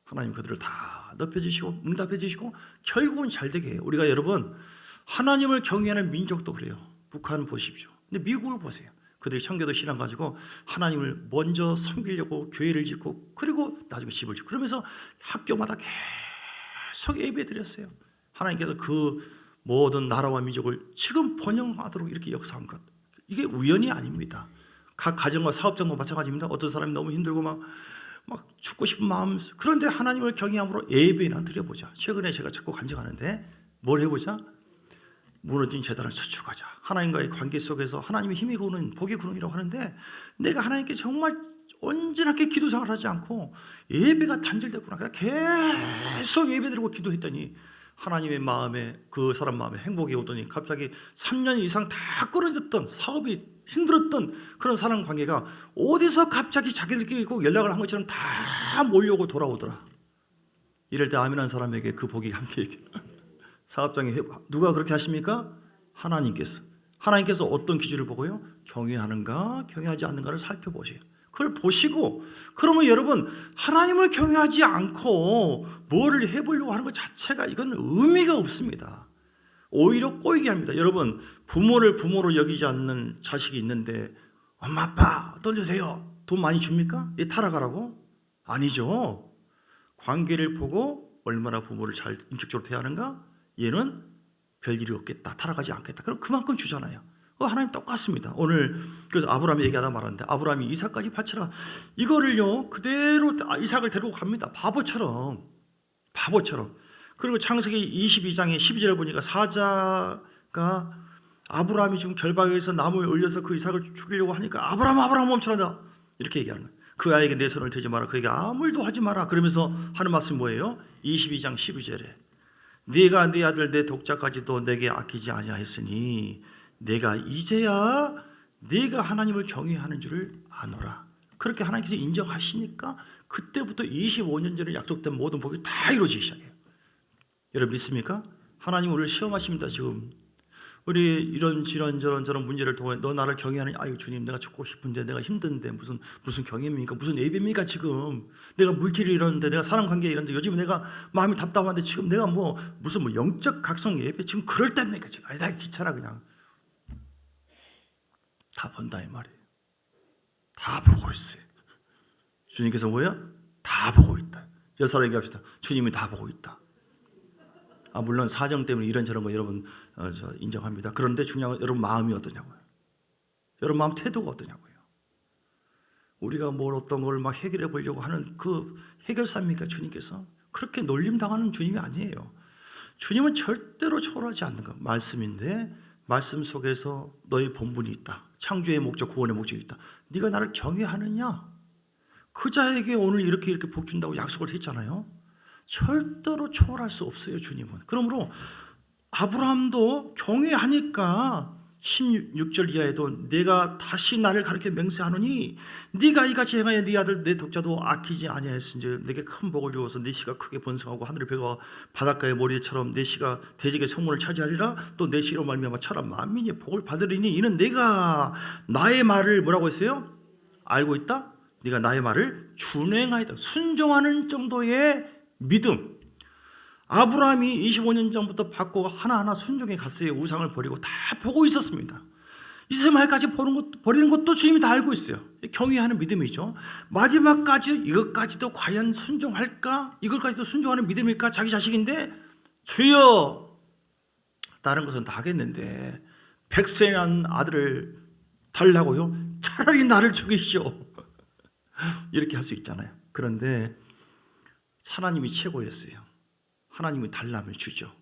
하나님 그들을 다 높여주시고 응답해주시고 결국은 잘되게 해요. 우리가 여러분 하나님을 경외하는 민족도 그래요. 북한 보십시오. 근데 미국을 보세요. 그들이 청교도 신앙 가지고 하나님을 먼저 섬기려고 교회를 짓고 그리고 나중에 집을 짓고 그러면서 학교마다 계속 예배 드렸어요. 하나님께서 그 모든 나라와 민족을 지금 번영하도록 이렇게 역사한 것, 이게 우연이 아닙니다. 각 가정과 사업장도 마찬가지입니다. 어떤 사람이 너무 힘들고 막 죽고 싶은 마음, 그런데 하나님을 경외함으로 예배나 드려보자. 최근에 제가 자꾸 간증하는데 뭘 해보자? 무너진 재단을 수축하자. 하나님과의 관계 속에서 하나님의 힘이 구는 복의 구름이라고 하는데, 내가 하나님께 정말 온전하게 기도생활을 하지 않고 예배가 단절됐구나. 그냥 계속 예배드리고 기도했더니 하나님의 마음에, 그 사람 마음에 행복이 오더니 갑자기 3년 이상 다 끊어졌던 사업이 힘들었던 그런 사람 관계가 어디서 갑자기 자기들끼리 꼭 연락을 한 것처럼 다 몰려오고 돌아오더라. 이럴 때 아멘한 사람에게 그 복이 함께 있게. 사업장에 누가 그렇게 하십니까? 하나님께서. 하나님께서 어떤 기준을 보고요? 경외하는가 경외하지 않는가를 살펴보세요. 그걸 보시고, 그러면 여러분 하나님을 경외하지 않고 뭐를 해보려고 하는 것 자체가 이건 의미가 없습니다. 오히려 꼬이게 합니다. 여러분 부모를 부모로 여기지 않는 자식이 있는데 엄마 아빠 돈 주세요, 돈 많이 줍니까? 얘 타락하라고? 아니죠. 관계를 보고 얼마나 부모를 잘 인격적으로 대하는가? 얘는 별일이 없겠다, 타락하지 않겠다. 그럼 그만큼 주잖아요. 하나님 똑같습니다. 오늘 그래서 아브라함이 얘기하다 말았는데, 아브라함이 이삭까지 바쳐라, 이거를요 그대로 이삭을 데리고 갑니다. 바보처럼. 그리고 창세기 22장의 12절을 보니까 사자가 아브라함이 지금 결박에서 나무에 올려서 그 이삭을 죽이려고 하니까 아브라함 멈춰라, 이렇게 얘기하는 거예요. 그 아이에게 내 손을 대지 마라, 그에게 아무 일도 하지 마라. 그러면서 하는 말씀이 뭐예요? 22장 12절에 네가 네 아들 내 독자까지도 내게 아끼지 아니하였으니 내가 이제야 네가 하나님을 경외하는 줄을 아노라. 그렇게 하나님께서 인정하시니까 그때부터 25년 전에 약속된 모든 복이 다 이루어지기 시작해요. 여러분 믿습니까? 하나님 우리를 시험하십니다. 지금 우리 이런 저런 문제를 통해 너 나를 경외하느냐? 아유 주님, 내가 죽고 싶은데, 내가 힘든데 무슨 경외입니까? 무슨 예배입니까? 지금 내가 물질이 이러는데, 내가 사람관계에 이러는데, 요즘 내가 마음이 답답한데 지금 내가 무슨 영적 각성 예배 지금 그럴 때입니까? 지금 아니 나 귀찮아, 그냥 다 본다 이 말이에요. 다 보고 있어요. 주님께서 뭐야? 다 보고 있다. 여사로 얘기합시다. 주님이 다 보고 있다. 물론 사정 때문에 이런저런 거 여러분 인정합니다. 그런데 중요한 건 여러분 마음이 어떠냐고요. 여러분 마음 태도가 어떠냐고요. 우리가 어떤 걸 막 해결해 보려고 하는 그 해결사입니까? 주님께서 그렇게 놀림당하는 주님이 아니에요. 주님은 절대로 초월하지 않는 것, 말씀인데 말씀 속에서 너의 본분이 있다. 창조의 목적, 구원의 목적이 있다. 네가 나를 경외하느냐? 그 자에게 오늘 이렇게 복 준다고 약속을 했잖아요. 절대로 초월할 수 없어요, 주님은. 그러므로 아브라함도 경외하니까 16절 이하에도 내가 다시 나를 가르쳐 맹세하노니 네가 이같이 행하여 네 아들 내 독자도 아끼지 아니하였은즉 내게 큰 복을 주어서 네 씨가 크게 번성하고 하늘의 별과 바닷가의 모래처럼 내 씨가 대적의 성문을 차지하리라. 또 내 씨로 말미암아 천하 만민이 복을 받으리니 이는 내가 나의 말을 뭐라고 했어요? 알고 있다? 네가 나의 말을 준행하였다. 순종하는 정도의 믿음. 아브라함이 25년 전부터 받고 하나하나 순종해 갔어요. 우상을 버리고 다 보고 있었습니다. 이스마엘까지 버리는 것도 주님이 다 알고 있어요. 경외하는 믿음이죠. 마지막까지 이것까지도 과연 순종할까? 이것까지도 순종하는 믿음일까? 자기 자식인데 주여 다른 것은 다 하겠는데 백세 난 아들을 달라고요? 차라리 나를 죽이시오. 이렇게 할 수 있잖아요. 그런데 하나님이 최고였어요. 하나님이 달라면 주죠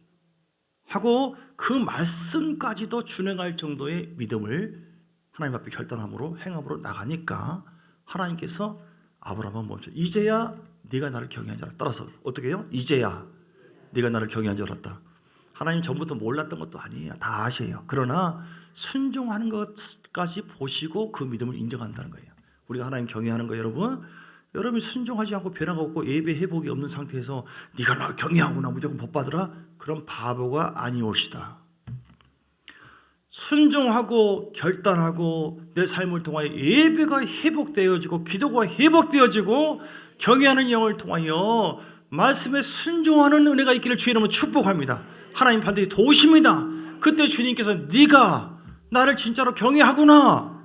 하고 그 말씀까지도 준행할 정도의 믿음을 하나님 앞에 결단함으로 행함으로 나가니까 하나님께서 아브라함은 멈춰 이제야 네가 나를 경외한 줄 알았다. 따라서 어떻게 해요? 이제야 네가 나를 경외한 줄 알았다. 하나님 전부터 몰랐던 것도 아니에요. 다 아셔요. 그러나 순종하는 것까지 보시고 그 믿음을 인정한다는 거예요. 우리가 하나님 경외하는 거 여러분이 순종하지 않고 변화가 없고 예배 회복이 없는 상태에서 네가 나를 경외하구나 무조건 복 받으라. 그런 바보가 아니올시다. 순종하고 결단하고 내 삶을 통하여 예배가 회복되어지고 기도가 회복되어지고 경외하는 영을 통하여 말씀에 순종하는 은혜가 있기를 주의 이름으로 축복합니다. 하나님 반드시 도우십니다. 그때 주님께서 네가 나를 진짜로 경외하구나.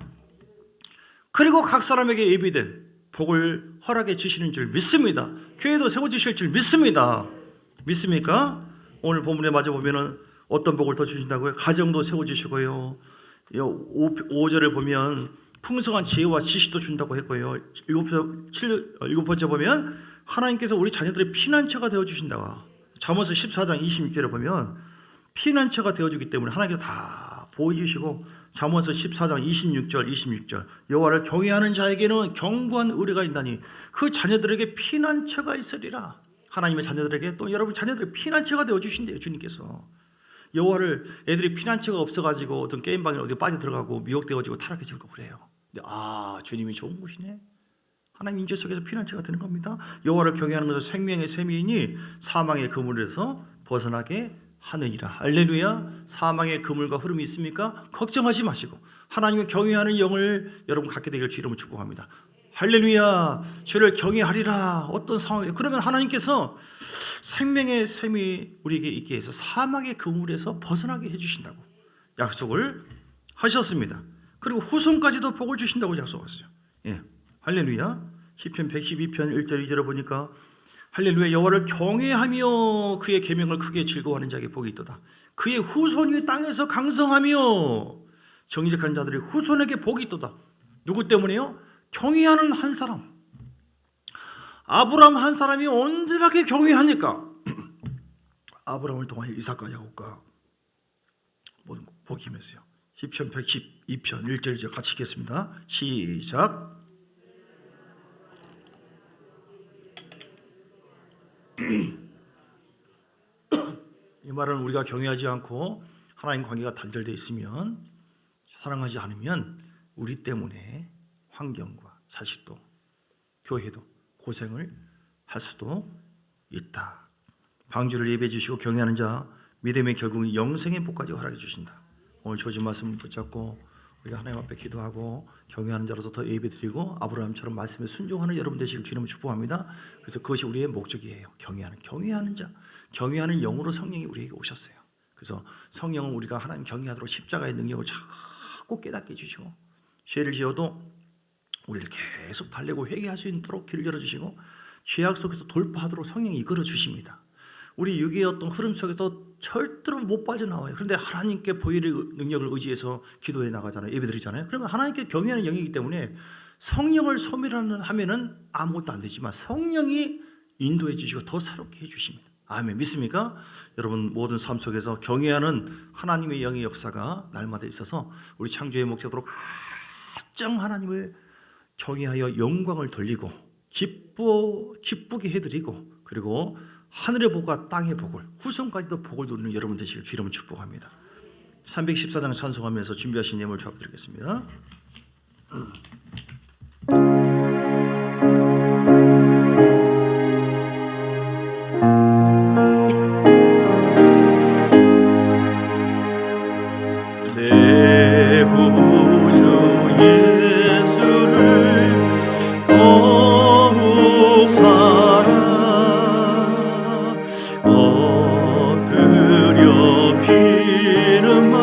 그리고 각 사람에게 예비된 복을 허락해 주시는 줄 믿습니다. 교회도 세워주실 줄 믿습니다. 믿습니까? 오늘 본문에 맞아 보면은 어떤 복을 더 주신다고요? 가정도 세워주시고요. 5절에 보면 풍성한 지혜와 지식도 준다고 했고요. 7번째 보면 하나님께서 우리 자녀들의 피난처가 되어주신다고. 잠언서 14장 26절에 보면 피난처가 되어주기 때문에 하나님께서 다 보여주시고 잠언서 14장 26절 여호와를 경외하는 자에게는 견고한 의뢰가 있나니 그 자녀들에게 피난처가 있으리라. 하나님의 자녀들에게 또 여러분 자녀들의 피난처가 되어주신대요. 주님께서 여호와를 애들이 피난처가 없어가지고 어떤 게임방에 어디 빠져들어가고 미혹되어지고 타락해지고 그래요. 근데 주님이 좋은 곳이네. 하나님 임재 속에서 피난처가 되는 겁니다. 여호와를 경외하는 것은 생명의 샘이니 사망의 그물에서 벗어나게 하느니라. 할렐루야. 사망의 그물과 흐름이 있습니까? 걱정하지 마시고 하나님을 경외하는 영을 여러분 갖게 되기를 주 이름으로 축복합니다. 할렐루야. 주를 경외하리라. 어떤 상황이에요? 그러면 하나님께서 생명의 샘이 우리에게 있게 해서 사망의 그물에서 벗어나게 해주신다고 약속을 하셨습니다. 그리고 후손까지도 복을 주신다고 약속하셨어요. 예. 할렐루야. 시편 112편 1절 2절에 보니까 할렐루야. 여호와를 경외하며 그의 계명을 크게 즐거워하는 자에게 복이 있도다. 그의 후손이 땅에서 강성하며 정직한 자들의 후손에게 복이 있도다. 누구 때문에요? 경외하는 한 사람. 아브라함 한 사람이 온전하게 경외하니까 아브라함을 통하여 이삭과 야곱과 모든 복이 임했어요. 시편 112편 1절 2절 같이 읽겠습니다. 시작. 이 말은 우리가 경외하지 않고 하나님 관계가 단절되어 있으면 사랑하지 않으면 우리 때문에 환경과 자식도 교회도 고생을 할 수도 있다. 방주를 예배해 주시고 경외하는 자 믿음의 결국은 영생의 복까지 허락해 주신다. 오늘 주어진 말씀을 붙잡고 우리가 하나님 앞에 기도하고 경외하는 자로서 더 예배드리고 아브라함처럼 말씀에 순종하는 여러분 되시길 주님을 축복합니다. 그래서 그것이 우리의 목적이에요. 경외하는 자, 경외하는 영으로 성령이 우리에게 오셨어요. 그래서 성령은 우리가 하나님 경외하도록 십자가의 능력을 자꾸 깨닫게 해주시고 죄를 지어도 우리를 계속 달래고 회개할 수 있도록 길을 열어주시고 죄악 속에서 돌파하도록 성령이 이끌어 주십니다. 우리 육의 어떤 흐름 속에서 절대로 못 빠져나와요. 그런데 하나님께 보혈의 능력을 의지해서 기도해 나가잖아요. 예배드리잖아요. 그러면 하나님께 경외하는 영이기 때문에 성령을 소멸하면은 아무것도 안 되지만 성령이 인도해 주시고 더 새롭게 해주십니다. 아멘. 믿습니까? 여러분 모든 삶 속에서 경외하는 하나님의 영의 역사가 날마다 있어서 우리 창조의 목적으로 가장 하나님을 경외하여 영광을 돌리고 기쁘게 해드리고 그리고 하늘의 복과 땅의 복을 후손까지도 복을 누리는 여러분 되시길 주 이름으로 축복합니다. 314장 찬송하면서 준비하신 예물 주합드리겠습니다. 내 구주 예수를 더욱 사랑 엎드려 피는 말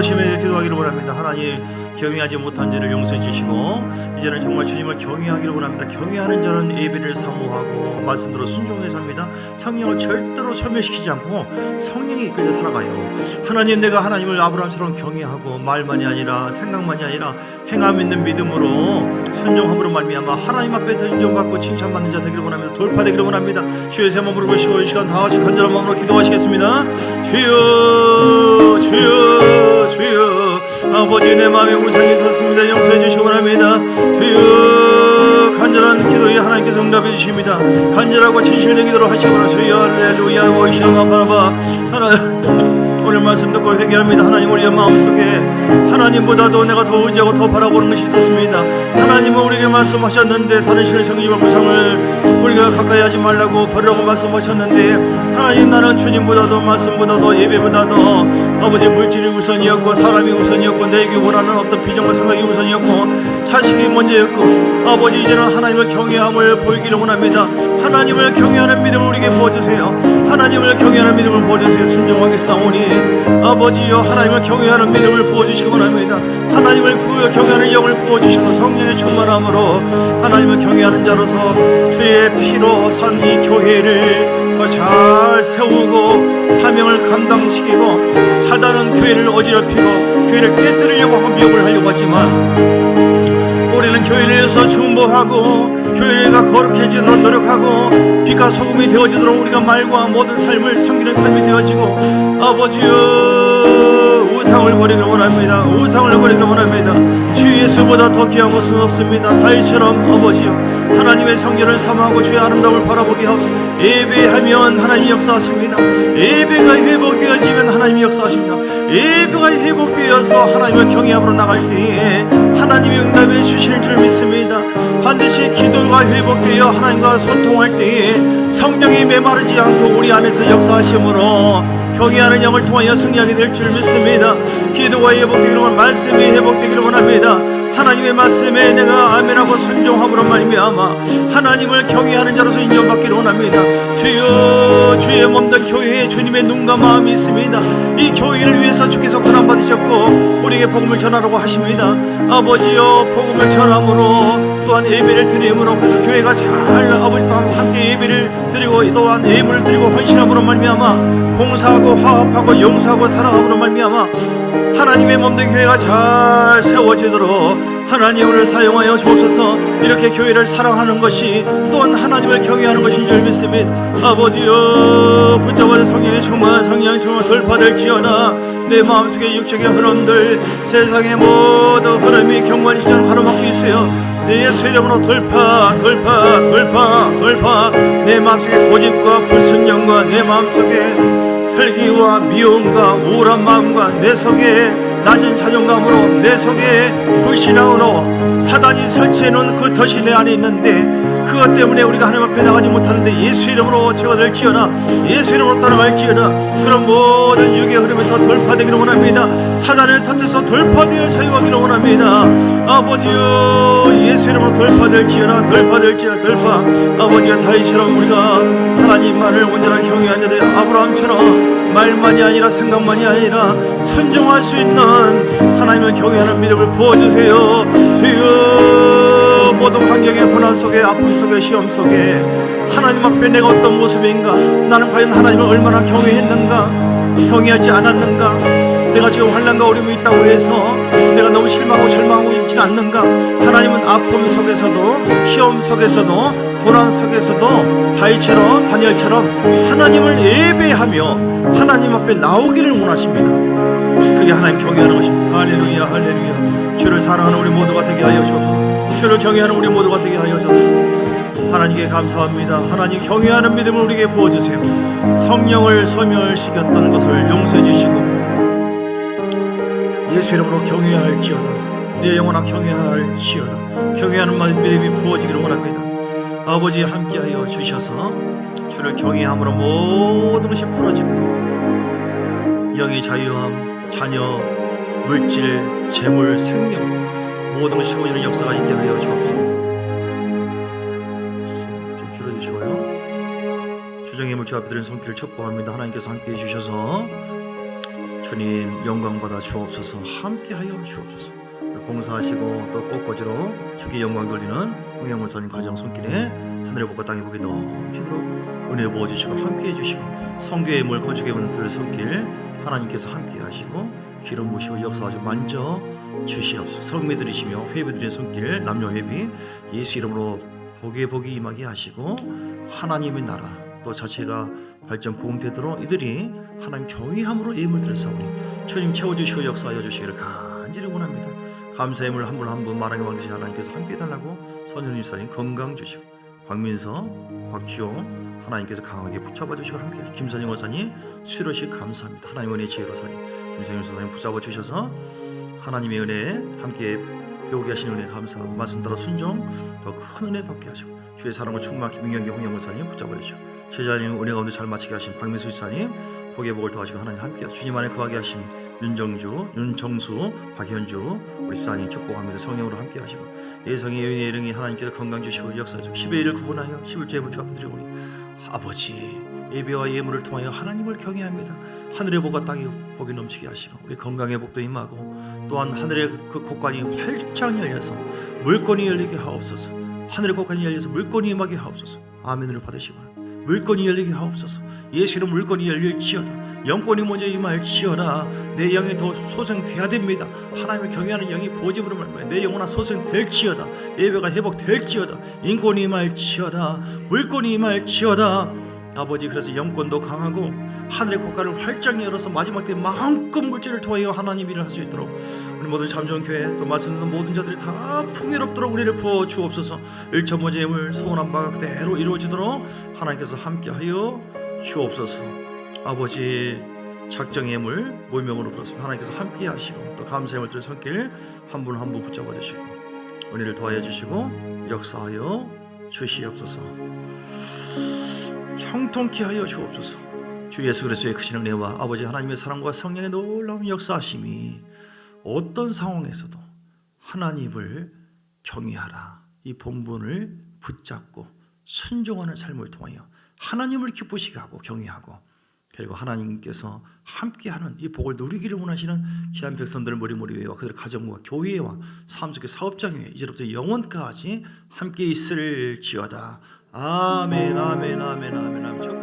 동정하시며 기도하기를 원합니다. 하나님, 경외하지 못한 죄를 용서해 주시고 이제는 정말 주님을 경외하기를 원합니다. 경외하는 자는 예배를 사모하고 말씀대로 순종해 삽니다. 성령을 절대로 소멸시키지 않고 성령이 이끌려 살아가요. 하나님, 내가 하나님을 아브라함처럼 경외하고 말만이 아니라 생각만이 아니라 행함 있는 믿음으로 순종함으로 말미암아 하나님 앞에 인정받고 칭찬받는 자 되기를 원합니다. 돌파되기를 원합니다. 주의 새 몸으로 보시고 이 시간 다같이 간절한 마음으로 기도하시겠습니다. 주여 주여 주여, 아버지, 내 마음에 우상이 있었습니다. 용서해 주시기 원합니다. 주여, 간절한 기도에 하나님께서 응답해 주십니다. 간절하고 진실된 기도로 하시기 원합니다. 주여, 할렐루야, 오이샤마바바. 하나님, 오늘 말씀 듣고 회개합니다. 하나님, 우리의 마음속에 하나님보다도 내가 더 의지하고 더 바라보는 것이 있었습니다. 하나님은 우리에게 말씀하셨는데 다른 신의 성기와 우상을 우리가 가까이 하지 말라고 버리라고 말씀하셨는데, 하나님, 나는 주님보다도 말씀보다도 예배보다도 아버지 물질이 우선이었고 사람이 우선이었고 내게 원하는 어떤 비전과 생각이 우선이었고 자식이 먼저였고, 아버지, 이제는 하나님을 경외함을 보이기를 원합니다. 하나님을 경외하는 믿음을 우리에게 부어주세요. 하나님을 경외하는 믿음을 부어주세요. 순종하게 싸우니 아버지여, 하나님을 경외하는 믿음을 부어주시기 원합니다. 하나님을 경외하는 영을 부어주셔서 성령의 충만함으로 하나님을 경외하는 자로서 주의 피로 산 이 교회를 더 잘 세우고 사명을 감당시키고, 사단은 교회를 어지럽히고 교회를 깨뜨리려고 하고 미혹을 하려고 하지만 우리는 교회를 위해서 중보하고 교회가 거룩해지도록 노력하고 빛과 소금이 되어지도록 우리가 말과 모든 삶을 섬기는 삶이 되어지고, 아버지여, 우상을 버리기를 원합니다. 우상을 버리기를 원합니다. 주 예수보다 더 귀한 것은 없습니다. 다윗처럼 아버지여, 하나님의 성전을 삼하고 주의 아름다움을 바라보게 하고 예배하면 하나님이 역사하십니다. 예배가 회복되어지면 하나님이 역사하십니다. 예배가 회복되어서 하나님을 경외함으로 나갈 때에 하나님이 응답해 주실 줄 믿습니다. 반드시 기도가 회복되어 하나님과 소통할 때에 성령이 메마르지 않고 우리 안에서 역사하심으로 경외하는 영을 통하여 승리하게 될 줄 믿습니다. 기도가 회복되기를 원합니다. 말씀이 회복되기를 원합니다. 하나님의 말씀에 내가 아멘하고 순종함으로 말미암아 하나님을 경외하는 자로서 인정받기를 원합니다. 주여, 주의 몸된 교회에 주님의 눈과 마음이 있습니다. 이 교회를 위해서 주께서 고난 받으셨고 우리에게 복음을 전하라고 하십니다. 아버지여, 복음을 전함으로 또한 예배를 드림으로, 그래서 교회가 잘 아버지와 함께 예배를 드리고 또한 예물을 드리고 헌신함으로 말미암아 봉사하고 화합하고 용서하고 사랑함으로 말미암아 하나님의 몸된 교회가 잘 세워지도록 하나님을 사용하여 주옵소서. 이렇게 교회를 사랑하는 것이 또한 하나님을 경외하는 것인 줄 믿습니다. 아버지여, 붙잡아서 성령의 충만, 성령의 충만 돌파될지어다. 내 마음속에 육적의 흐름들, 세상의 모든 흐름이 경관시장 가로막혀 있어요. 예수 이름으로 돌파, 돌파, 돌파, 돌파. 내 마음속에 고집과 불순종과 내 마음속에 혈기와 미움과 우울한 마음과 내 속에 낮은 자존감으로 내 속에 불신앙으로 사단이 설치해놓은 그 덫이 내 안에 있는데 그것 때문에 우리가 하나님 앞에 나가지 못하는데 예수 이름으로 제거될지어다. 예수 이름으로 떠나갈지어다. 그런 모든 육의 흐름에서 돌파되기를 원합니다. 사단을 터쳐서 돌파되어 사용하기를 원합니다. 아버지여, 예수 이름으로 돌파될지어다. 돌파될지어다. 돌파. 아버지여, 다윗처럼 우리가 하나님만을 온전하게 경외한 자들, 아브라함처럼 말만이 아니라 생각만이 아니라 순종할 수 있는 하나님을 경외하는 믿음을 부어주세요. 주여, 모든 환경의 고난 속에 아픔 속에 시험 속에 하나님 앞에 내가 어떤 모습인가, 나는 과연 하나님을 얼마나 경외했는가, 경외하지 않았는가, 내가 지금 환난과 어려움이 있다고 해서 내가 너무 실망하고 절망하고 있지는 않는가. 하나님은 아픔 속에서도 시험 속에서도 고난 속에서도 다윗처럼 다니엘처럼 하나님을 예배하며 하나님 앞에 나오기를 원하십니다. 그게 하나님 경외하는 것입니다. 할렐루야, 할렐루야. 주를 사랑하는 우리 모두가 되게 하여 주옵소서. 주를 경외하는 우리 모두가 되게 하여 주옵소서. 하나님께 감사합니다. 하나님 경외하는 믿음을 우리에게 부어주세요. 성령을 소멸시켰던 것을 용서해 주시고 예수 이름으로 경외할지어다. 내 영혼아 경외할지어다. 경외하는 믿음이 부어지기를 원합니다. 아버지 함께하여 주셔서 주를 경외함으로 모든 것이 풀어지고 영의 자유함, 자녀, 물질, 재물, 생명 모든 것이 세워지는 역사가 있게 하여 주옵소서. 좀 줄여주시고요. 주정의 물질 앞에 드리는 손길을 축복합니다. 하나님께서 함께해 주셔서 주님 영광 받아 주옵소서. 함께하여 주옵소서. 봉사하시고 또 꽃꽂이로 주께 영광 돌리는 홍영물사님 가정 손길에 하늘의 복과 땅의 복이 넘치도록 은혜 부어주시고 함께해 주시고 성교의 물 건축의 문들 손길 하나님께서 함께하시고 기름 부으시고 역사하시고 만져 주시옵소서. 성미들이시며 회비들의 손길 남녀 회비 예수 이름으로 복이 임하게 하시고 하나님의 나라 또 자체가 발전 부흥되도록 이들이 하나님 경외함으로 예물 드렸사오니 주님 채워주시고 역사하여 주시기를 간절히 원합니다. 감사의 물 한 분 한 분 마랑의 왕되신 하나님께서 함께 해달라고 선현님 사님 건강 주시고 박민서 박지호 하나님께서 강하게 붙잡아 주시고 함께 하시고 김선영 원사님 수료식 감사합니다. 하나님 은혜 지혜로 사님 김선영 선사님 붙잡아 주셔서 하나님의 은혜에 함께 배우게 하신 은혜 감사하고 말씀 따라 순종 더 큰 은혜 받게 하시고 주의 사랑을 충만하게 민경기 홍영 원사님 붙잡아 주시고 제자님 은혜 가운데 잘 마치게 하신 박민수 지사님 복의 복을 더하시고 하나님 함께 주님 안에 거하게 하신 윤정주, 윤정수, 박현주 우리 지사님 축복합니다. 성령으로 함께 하시고 예성의 예은의 예령이 하나님께서 건강 주시고 역사하시고 10의 1을 구분하여 11조의 예물 주합드리오니 아버지 예배와 예물을 통하여 하나님을 경외합니다. 하늘의 복과 땅의 복이 넘치게 하시고 우리 건강의 복도 임하고 또한 하늘의 그 곳간이 활짝 열려서 물건이 열리게 하옵소서. 하늘의 곳간이 열려서 물건이 임하게 하옵소서. 아멘을 받으시고 물건이 열리게 하옵소서. 예수는 물건이 열릴지어다. 영권이 먼저 임할지어다. 내 영이 더 소생돼야 됩니다. 하나님을 경외하는 영이 부어짐으로 말미암아 내 영혼아 소생될지어다. 예배가 회복될지어다. 인권이 임할지어다. 물건이 임할지어다. 아버지 그래서 영권도 강하고 하늘의 곳간을 활짝 열어서 마지막 때 마음껏 물질을 통하여 하나님 일을 할 수 있도록 우리 모든 잠정교회 또 말씀 듣는 모든 자들이 다 풍요롭도록 우리를 부어 주옵소서. 일천모제 예물 소원한 바가 그대로 이루어지도록 하나님께서 함께하여 주옵소서. 아버지 작정 예물 모명으로 들었습니다. 하나님께서 함께 하시고 또 감사 예물 드릴 손길 한 분 한 분 붙잡아 주시고 은혜를 더하여 주시고 역사하여 주시옵소서. 형통케 하여 주옵소서. 주 예수 그리스도의 크신 은혜와 아버지 하나님의 사랑과 성령의 놀라운 역사하심이 어떤 상황에서도 하나님을 경외하라 이 본분을 붙잡고 순종하는 삶을 통하여 하나님을 기쁘시게 하고 경외하고 그리고 하나님께서 함께하는 이 복을 누리기를 원하시는 귀한 백성들을 머리머리와 그들의 가정과 교회와 삶 속의 사업장에 이제부터 영원까지 함께 있을지어다. 아멘 아멘 아멘 아멘 아멘.